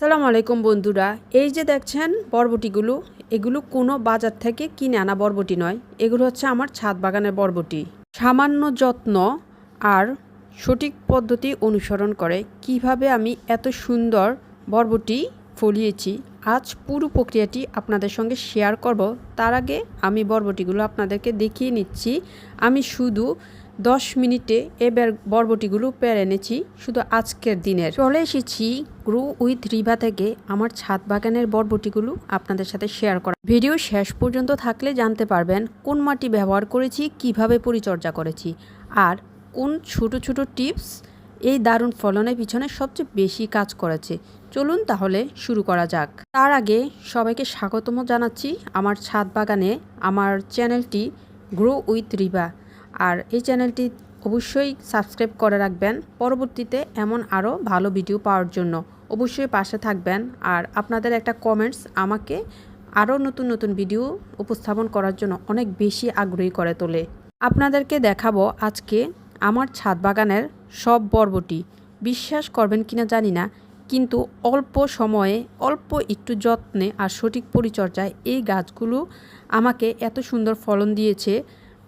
আসসালামু আলাইকুম বন্ধুরা, এই যে দেখছেন বরবটিগুলো, এগুলো কোনো বাজার থেকে কিনে আনা বরবটি নয়। এগুলো হচ্ছে আমার ছাদ বাগানের বরবটি। সামান্য যত্ন আর সঠিক পদ্ধতি অনুসরণ করে কিভাবে আমি এত সুন্দর বরবটি ফলিয়েছি, আজ পুরো প্রক্রিয়াটি আপনাদের সঙ্গে শেয়ার করব। তার আগে আমি বরবটিগুলো আপনাদেরকে দেখিয়ে নিচ্ছি। আমি শুধু 10 মিনিটে এবার বরবটিগুলো পেরে এনেছি শুধু আজকের দিনের। চলে এসেছি গ্রো উইথ রিভা থেকে আমার ছাদ বাগানের বরবটিগুলো আপনাদের সাথে শেয়ার করা। ভিডিও শেষ পর্যন্ত থাকলে জানতে পারবেন কোন মাটি ব্যবহার করেছি, কিভাবে পরিচর্যা করেছি, আর কোন ছোট ছোট টিপস এই দারুণ ফলনের পিছনে সবচেয়ে বেশি কাজ করেছে। চলুন তাহলে শুরু করা যাক। তার আগে সবাইকে স্বাগতম জানাচ্ছি আমার ছাদ বাগানে, আমার চ্যানেলটি গ্রো উইথ রিভা। আর এই চ্যানেলটি অবশ্যই সাবস্ক্রাইব করে রাখবেন পরবর্তীতে এমন আরও ভালো ভিডিও পাওয়ার জন্য। অবশ্যই পাশে থাকবেন, আর আপনাদের একটা কমেন্টস আমাকে আরও নতুন নতুন ভিডিও উপস্থাপন করার জন্য অনেক বেশি আগ্রহী করে তোলে। আপনাদেরকে দেখাবো আজকে আমার ছাদ বাগানের সব বরবটি। বিশ্বাস করবেন কিনা জানি না, কিন্তু অল্প সময়ে অল্প একটু যত্নে আর সঠিক পরিচর্যায় এই গাছগুলো আমাকে এত সুন্দর ফলন দিয়েছে।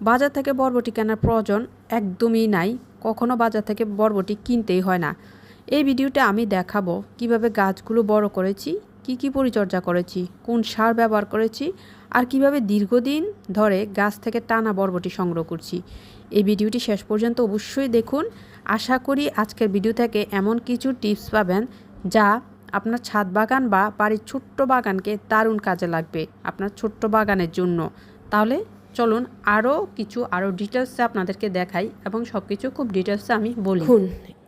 বাজার থেকে বরবটি কেনার প্রয়োজন একদমই নাই, কখনো বাজার থেকে বরবটি কিনতেই হয় না। এই ভিডিওতে আমি দেখাবো কিভাবে গাছগুলো বড় করেছি, কি পরিচর্যা করেছি, কোন সার ব্যবহার করেছি, আর কিভাবে দীর্ঘদিন ধরে গাছ থেকে টানা বরবটি সংগ্রহ করছি। এই ভিডিওটি শেষ পর্যন্ত অবশ্যই দেখুন। আশা করি আজকের ভিডিও থেকে এমন কিছু টিপস পাবেন যা আপনার ছাদ বাগান বা বাড়ির ছোট্ট বাগানকে দারুণ কাজে লাগবে আপনার ছোট্ট বাগানের জন্য। তাহলে চলুন আরও ডিটেলসে আপনাদেরকে দেখাই এবং সব কিছু খুব ডিটেলসে আমি বলি।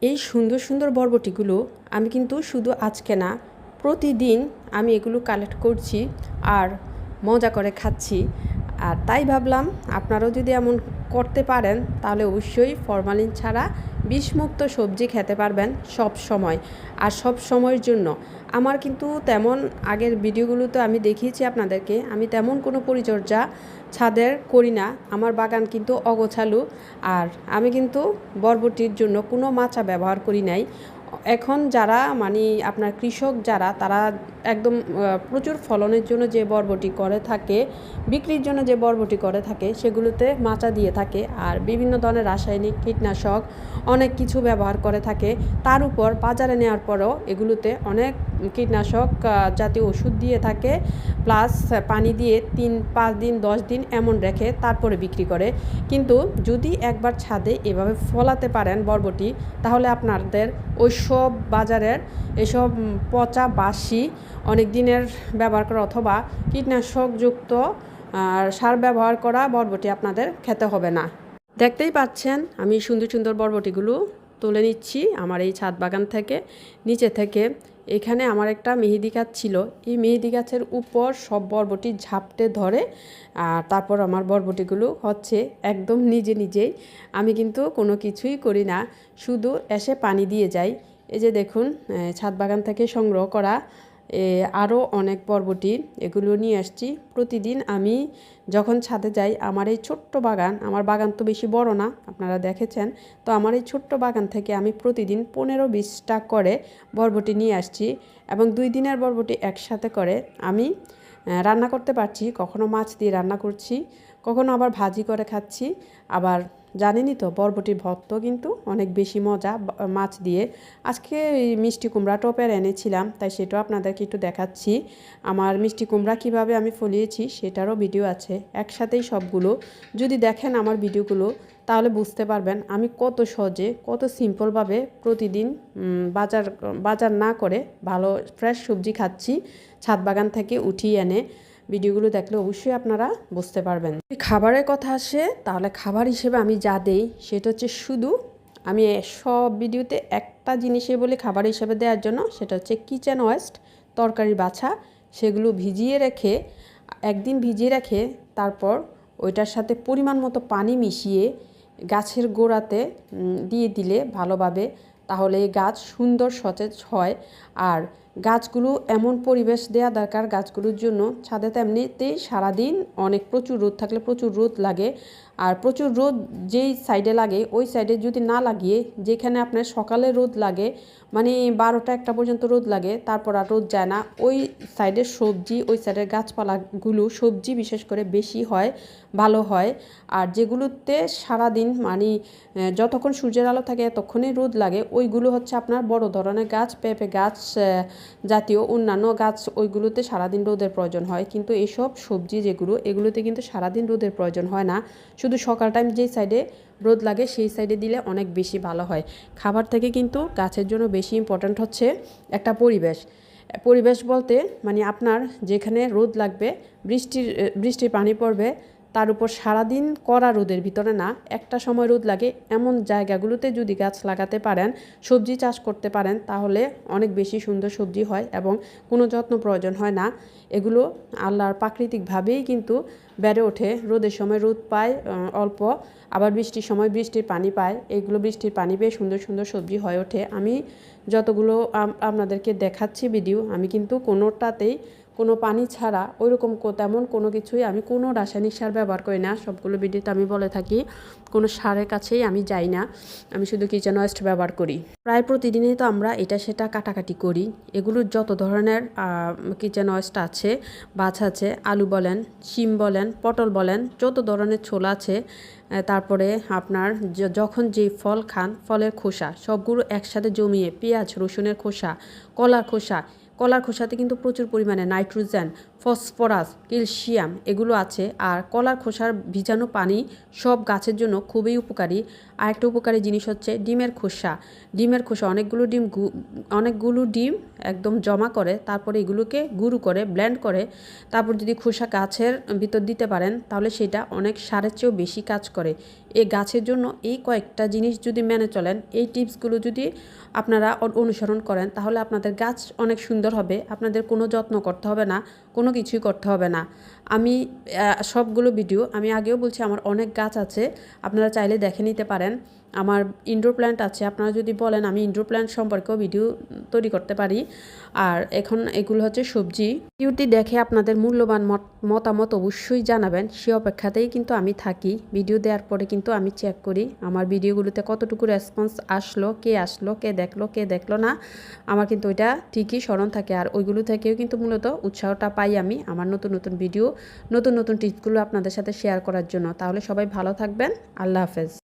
এই সুন্দর সুন্দর বরবটিগুলো আমি কিন্তু শুধু আজকে না, প্রতিদিন আমি এগুলো কালেক্ট করছি আর মজা করে খাচ্ছি। আর তাই ভাবলাম আপনারাও যদি এমন করতে পারেন তাহলে অবশ্যই ফরমালিন ছাড়া বিষমুক্ত সবজি খেতে পারবেন সব সময় আর সব সময়ের জন্য। আমার কিন্তু তেমন আগের ভিডিওগুলোতে আমি দেখিয়েছি আপনাদেরকে, আমি তেমন কোনো পরিচর্যা ছাদের করি না। আমার বাগান কিন্তু অগোছালো, আর আমি কিন্তু বরবটির জন্য কোনো মাচা ব্যবহার করি নাই। এখন যারা আপনার কৃষক যারা, তারা একদম প্রচুর ফলনের জন্য যে বরবটি করে থাকে, বিক্রির জন্য যে বরবটি করে থাকে, সেগুলোতে মাচা দিয়ে থাকে আর বিভিন্ন ধরনের রাসায়নিক কীটনাশক অনেক কিছু ব্যবহার করে থাকে। তার উপর বাজারে নেওয়ার পরও এগুলোতে অনেক কীটনাশক জাতীয় ওষুধ দিয়ে থাকে, প্লাস পানি দিয়ে 3-5 দিন 10 দিন এমন রেখে তারপরে বিক্রি করে। কিন্তু যদি একবার ছাদে এভাবে ফলাতে পারেন বরবটি, তাহলে আপনাদের ওই সব বাজারের এসব পচা বাসি অনেক দিনের ব্যবহার করা অথবা কীটনাশকযুক্ত সার ব্যবহার করা বরবটি আপনাদের খেতে হবে না। দেখতেই পাচ্ছেন আমি সুন্দর সুন্দর বরবটিগুলো তুলে নিচ্ছি আমার এই ছাদ বাগান থেকে, নিচে থেকে। এখানে আমার একটা মেহেদি গাছ ছিল, এই মেহেদি গাছের উপর সব বরবটি ঝাপটে ধরে, আর তারপর আমার বরবটিগুলো হচ্ছে একদম নিজেই। আমি কিন্তু কোনো কিছুই করি না, শুধু এসে পানি দিয়ে যাই। এই যে দেখুন ছাদ বাগান থেকে সংগ্রহ করা আরও অনেক বরবটি, এগুলো নিয়ে আসছি। প্রতিদিন আমি যখন ছাদে যাই, আমার এই ছোট্ট বাগান, আমার বাগান তো বেশি বড় না, আপনারা দেখেছেন তো, আমার এই ছোট্ট বাগান থেকে আমি প্রতিদিন 15-20টা করে বরবটি নিয়ে আসছি এবং 2 দিনের বরবটি একসাথে করে আমি রান্না করতে পারছি। কখনো মাছ দিয়ে রান্না করছি, কখনো আবার ভাজি করে খাচ্ছি। আবার জানেনই তো বরবটির ভর্তা কিন্তু অনেক বেশি মজা মাছ দিয়ে। আজকে মিষ্টি কুমড়া টপের এনেছিলাম, তাই সেটাও আপনাদেরকে একটু দেখাচ্ছি। আমার মিষ্টি কুমড়া কীভাবে আমি ফলিয়েছি সেটারও ভিডিও আছে একসাথেই সবগুলো। যদি দেখেন আমার ভিডিওগুলো তাহলে বুঝতে পারবেন আমি কত সহজে, কত সিম্পলভাবে প্রতিদিন বাজার না করে ভালো ফ্রেশ সবজি খাচ্ছি ছাদ বাগান থেকে উঠিয়ে এনে। ভিডিওগুলো দেখলে অবশ্যই আপনারা বুঝতে পারবেন। খাবারের কথা আসে, তাহলে খাবার হিসেবে আমি যা দেই সেটা হচ্ছে, শুধু আমি সব ভিডিওতে একটা জিনিসে বলি খাবার হিসেবে দেওয়ার জন্য, সেটা হচ্ছে কিচেন ওয়েস্ট, তরকারি বাছা। সেগুলো ভিজিয়ে রেখে, একদিন ভিজিয়ে রেখে তারপর ওইটার সাথে পরিমাণ মতো পানি মিশিয়ে গাছের গোড়াতে দিয়ে দিলে ভালোভাবে, তাহলে গাছ সুন্দর সতেজ হয়। আর গাছগুলো এমন পরিবেশ দেওয়া দরকার গাছগুলোর জন্য, ছাদে তো এমনিতেই সারাদিন প্রচুর রোদ থাকলে প্রচুর রোদ লাগে, আর প্রচুর রোদ যেই সাইডে লাগে ওই সাইডে যদি না লাগিয়ে যেখানে আপনার সকালে রোদ লাগে মানে 12টা 1টা পর্যন্ত রোদ লাগে, তারপর আর রোদ যায় না, ওই সাইডের সবজি ওই সাইডের গাছপালাগুলো সবজি বিশেষ করে বেশি হয়, ভালো হয়। আর যেগুলোতে সারাদিন মানে যতক্ষণ সূর্যের আলো থাকে ততক্ষণই রোদ লাগে ওইগুলো হচ্ছে আপনার বড় ধরনের গাছ, পেঁপে গাছ জাতীয় অন্যান্য গাছ, ওইগুলোতে সারাদিন রোদের প্রয়োজন হয়। কিন্তু এসব সবজি যেগুলো এগুলোতে কিন্তু সারাদিন রোদের প্রয়োজন হয় না, শুধু সকাল টাইম যেই সাইডে রোদ লাগে সেই সাইডে দিলে অনেক বেশি ভালো হয়। খাবার থেকে কিন্তু গাছের জন্য বেশি ইম্পর্ট্যান্ট হচ্ছে একটা পরিবেশ বলতে মানে আপনার যেখানে রোদ লাগবে, বৃষ্টির পানি পড়বে, তার উপর সারাদিন কড়া রোদের ভিতরে না, একটা সময় রোদ লাগে এমন জায়গাগুলোতে যদি গাছ লাগাতে পারেন, সবজি চাষ করতে পারেন, তাহলে অনেক বেশি সুন্দর সবজি হয় এবং কোনো যত্ন প্রয়োজন হয় না। এগুলো আল্লাহর প্রাকৃতিকভাবেই কিন্তু বেড়ে ওঠে। রোদের সময় রোদ পায় অল্প, আবার বৃষ্টির সময় বৃষ্টির পানি পায়, এগুলো বৃষ্টির পানি পেয়ে সুন্দর সুন্দর সবজি হয়ে ওঠে। আমি যতগুলো আপনাদেরকে দেখাচ্ছি ভিডিও, আমি কিন্তু কোনোটাতেই কোনো পানি ছাড়া ওইরকম তেমন কোনো কিছুই আমি কোনো রাসায়নিক সার ব্যবহার করি না। সবগুলো ভিডিওতে আমি বলে থাকি কোনো সারের কাছেই আমি যাই না, আমি শুধু কিচেন ওয়েস্ট ব্যবহার করি। প্রায় প্রতিদিনই তো আমরা এটা সেটা কাটাকাটি করি। এগুলোর যত ধরনের কিচেন ওয়েস্ট আছে, মাছ আছে, আলু বলেন, শিম বলেন, পটল বলেন, যত ধরনের ছোলা আছে, তারপরে আপনার যখন যে ফল খান ফলের খোসা সবগুলো একসাথে জমিয়ে, পেঁয়াজ রসুনের খোসা, কলার খোসাতে কিন্তু প্রচুর পরিমাণে নাইট্রোজেন, ফসফরাস, ক্যালসিয়াম এগুলো আছে। আর কলার খোসার ভিজানো পানি সব গাছের জন্য খুবই উপকারী। আরেকটা উপকারী জিনিস হচ্ছে ডিমের খোসা অনেকগুলো ডিম একদম জমা করে, তারপরে এগুলোকে গুঁড়ো করে ব্লেন্ড করে, তারপর যদি খোসা গাছের ভিতর দিতে পারেন তাহলে সেটা অনেক সারের চেয়েও বেশি কাজ করে। এই গাছের জন্য এই কয়েকটা জিনিস যদি মেনে চলেন, এই টিপসগুলো যদি আপনারা অনুসরণ করেন, তাহলে আপনাদের গাছ অনেক সুন্দর হবে, আপনাদের কোনো যত্ন করতে হবে না, কোনো কিছুই করতে হবে না। আমি সবগুলো ভিডিও আমি আগেও বলছি, আমার অনেক গাছ আছে, আপনারা চাইলে দেখে নিতে পারেন। আমার ইনডোর প্ল্যান্ট আছে, আপনারা যদি বলেন আমি ইনডোর প্ল্যান্ট সম্পর্কেও ভিডিও তৈরি করতে পারি। আর এখন এগুলো হচ্ছে সবজি। ভিডিওটি দেখে আপনাদের মূল্যবান মতামত অবশ্যই জানাবেন, সে অপেক্ষাতেই কিন্তু আমি থাকি। ভিডিও দেওয়ার পরে কিন্তু আমি চেক করি আমার ভিডিওগুলোতে কতটুকু রেসপন্স আসলো, কে দেখলো না, আমার কিন্তু ওইটা ঠিকই স্মরণ থাকে। আর ওইগুলো থেকেও কিন্তু মূলত উৎসাহটা পাই আমি আমার নতুন ভিডিও, নতুন টিপসগুলো আপনাদের সাথে শেয়ার করার জন্য। তাহলে সবাই ভালো থাকবেন, আল্লাহ হাফেজ।